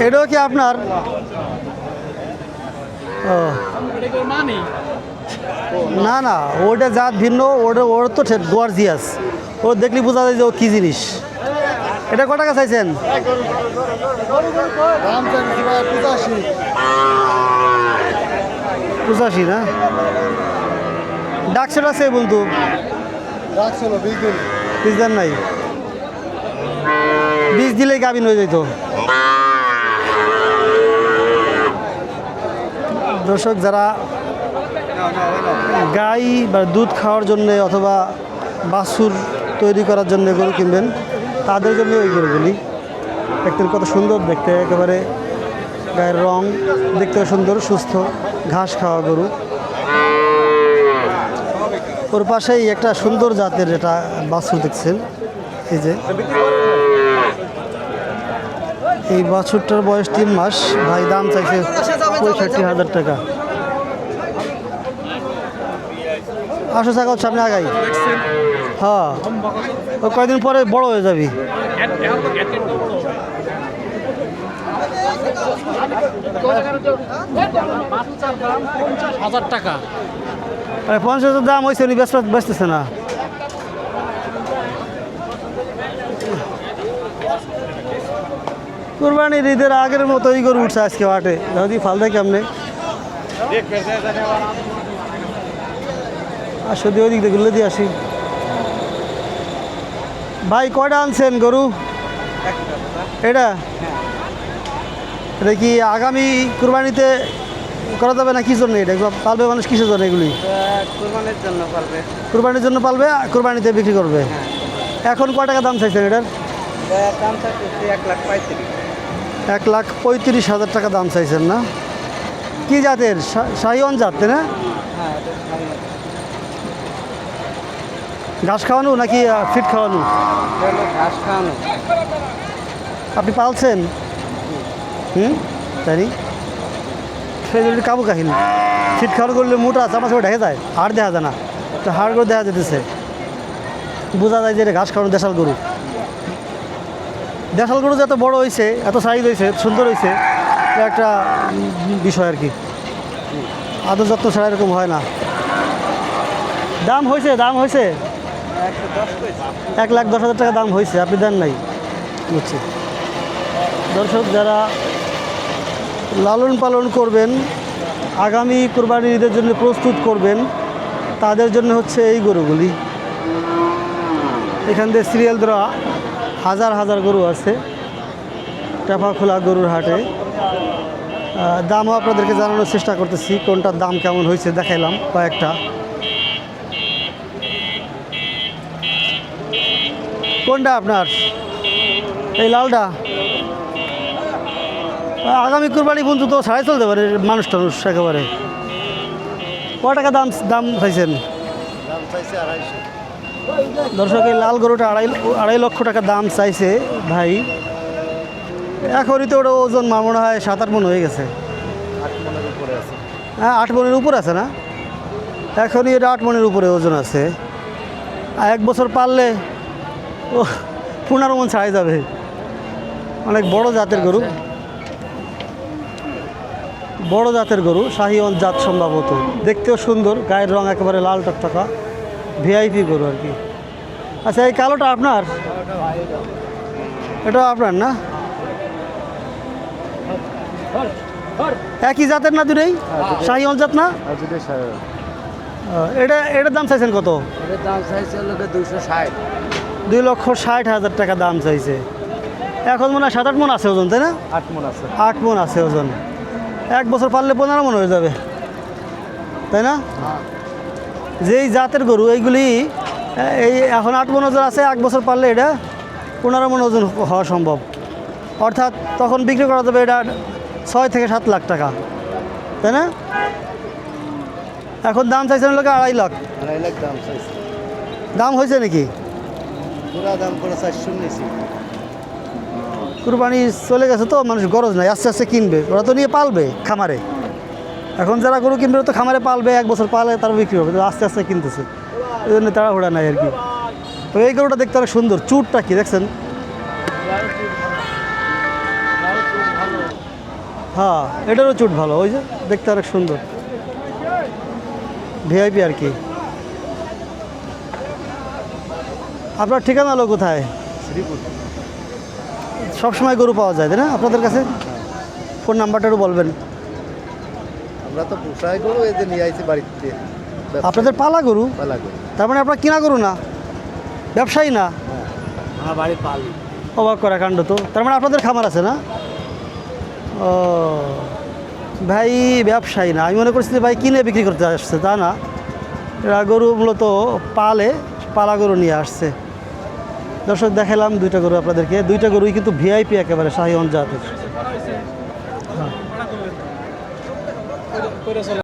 এটাও কি আপনার? ও না না, ওটা জাত ভিন্ন, ওর তো গর্জিয়াস, ও দেখলি বোঝা যায় যে ও কী জিনিস। এটা কত টাকা চাইছেন? দাম চাইছি ভাই 85। 85 না? ডাকছে আছে বন্ধু, রাখছিল 20 দিন। বীজ দেন নাই? বীজ দিলেই গাভিন হয়ে যেত। দর্শক, যারা গাই বা দুধ খাওয়ার জন্য অথবা বাছুর তৈরি করার জন্য গরু কিনবেন, তাদের জন্য ওই গরুগুলি দেখতেন কত সুন্দর দেখতে, একেবারে গায়ের রং দেখতে সুন্দর, সুস্থ, ঘাস খাওয়া গরু। ওর পাশেই একটা সুন্দর জাতের এটা বাছুর দেখছেন, এই যে এই বাছুরটার বয়স 3 মাস। ভাই দাম চাইছে 65,000 টাকা। আসো ছাগল সামনে আগাই। হ্যাঁ, ও কয়েকদিন পরে বড় হয়ে যাবি। টাকা 50,000 দাম হয়েছে, উনি বেচতেছে না। কুরবানির ঈদের আগের মতো এই গরু উঠছে আজকে হাটে, যদি ফাল দেয় কেমনে। আর সত্যি ওই দিক দিয়ে গুলো দিয়ে আসি। ভাই কয়টা আনছেন গরু? এটা এটা কি আগামী কুরবানিতে করা যাবে না? কি জন্য এটা পালবে মানুষ, কিসের জন্য এগুলি? কুরবানির জন্য পারবে। কুরবানির জন্য পালবে, কুরবানিতে বিক্রি করবে। এখন কয় টাকা দাম চাইছেন এটার? দাম চাইছে 1,35,000। 1,35,000 টাকা দাম চাইছেন না? কি জাতের? শাহিওয়ান জাত, তাই না? হ্যাঁ, ঘাস খাওয়ানো নাকি ফিট খাওয়ানো? ঘাস খাওয়ানো। আপনি পালছেন? তাই সেই কাবু কাহিনী। ফিট খাওয়ানো করলে মোটা চামা চামা ঢেকে যায়, হাড় দেখা যায় না, তো হাড় করে দেখা যেতেছে, বোঝা যায় যে এটা ঘাস খাওয়ানো দেশাল গরু। দেশাল গরু যে এত বড় হয়েছে, এত সাইজ হয়েছে, সুন্দর হয়েছে, একটা বিষয় আর কি। আদর যত্ন ছাড়া এরকম হয় না। দাম হয়েছে 1,10,000 টাকা দাম হয়েছে, আপনি দেন নাই, বুঝছি। দর্শক, যারা লালন পালন করবেন, আগামী কুরবানির ঈদের জন্য প্রস্তুত করবেন, তাদের জন্য হচ্ছে এই গরুগুলি। এখান থেকে সিরিয়াল ধরা হাজার হাজার গরু আছে টেপাখোলা গরুর হাটে। দামও আপনাদেরকে জানানোর চেষ্টা করতেছি, কোনটার দাম কেমন হয়েছে দেখাইলাম কয়েকটা। কোনটা আপনার? এই লালটা? আগামী কুরবানি বন্ধু তো ছাড়াই চলতে পারে মানুষ টানুষ একেবারে। কয় টাকা দাম চাইছেন? দর্শক, এই লাল গরুটা 2.5 লক্ষ টাকা দাম চাইছে ভাই। এখনই তো ওটা ওজন মনে হয় 7-8 মণ হয়ে গেছে। 8 মনের উপরে আছে। হ্যাঁ, 8 মণের উপর আছে না? এখনই এটা 8 মণের উপরে ওজন আছে। আর 1 বছর পারলে ও 15 মণ ছাড়াই যাবে। অনেক বড় জাতের গরু, বড় জাতের গরু, শাহিওয়াল জাত সম্ভবত। দেখতেও সুন্দর, গায়ের রং একেবারে লাল টকটকা, ভিআইপি গরু আর কি। আচ্ছা, এই কালোটা আপনার? এটা আপনার না? একই জাতের না দুটোই? শাহিওয়াল জাত না? এটার দাম চাইছেন কত? এর দাম চাইছে 260। 2,60,000 টাকা দাম চাইছে। এখন মনে হয় 7-8 মণ আছে ওজন, তাই না? 8 মন আছে। 8 মণ আছে ওজন। 1 বছর পারলে 15 মণ হয়ে যাবে, তাই না? যেই জাতের গরু এইগুলি, এই এখন 8 মণ ওজন আছে, 1 বছর পারলে এটা 15 মণ ওজন হওয়া সম্ভব। অর্থাৎ তখন বিক্রি করা যাবে এটা 6 থেকে 7 লাখ টাকা, তাই না? এখন দাম চাইছেন লোকে 2.5 লাখ। 2.5 লাখ দাম চাইছে। দাম হয়েছে নাকি? পুরা দাম করে 400 নিয়েছি। কুরবানি চলে গেছে তো, মানুষ গরজ নাই, আস্তে আস্তে কিনবে, ওরা তো নিয়ে পালবে খামারে। এখন যারা গরু কিনবে তো খামারে পালবে, 1 বছর পালে তারা বিক্রি হবে, তো আস্তে আস্তে কিনতেছে, এই জন্য তাড়াহুড়া নাই আর কি। তো এই গরুটা দেখতে অনেক সুন্দর, চুটটা কি দেখছেন? হ্যাঁ এটারও চুট ভালো, ওই যে দেখতে অনেক সুন্দর, ভিআইপি আর কি। আপনার ঠিকানা হলো কোথায়? শ্রীপুর। সবসময় গরু পাওয়া যায় তাই না আপনাদের কাছে? ফোন নাম্বারটা একটু বলবেন। আমরা তো পোষাই গরু এই যে নিয়ে আইছি বাড়িতে। আপনাদের পালা গরু, পালা গরু। তার মানে আপনার কিনা গরু না, ব্যবসায়ী না? আমার বাড়ি পালি। অবাক করা কাণ্ড তো। তার মানে আপনাদের খামার আছে না? ও ভাই ব্যবসায়ী না, আমি মনে করছি যে ভাই কিনে বিক্রি করতে আসছে, তা না, এরা গরু মূলত পালা গরু নিয়ে আসছে। দর্শক দেখালাম দুইটা গরু আপনাদেরকে, দুইটা গরুই কিন্তু ভিআইপি একেবারে শাহী জাতের।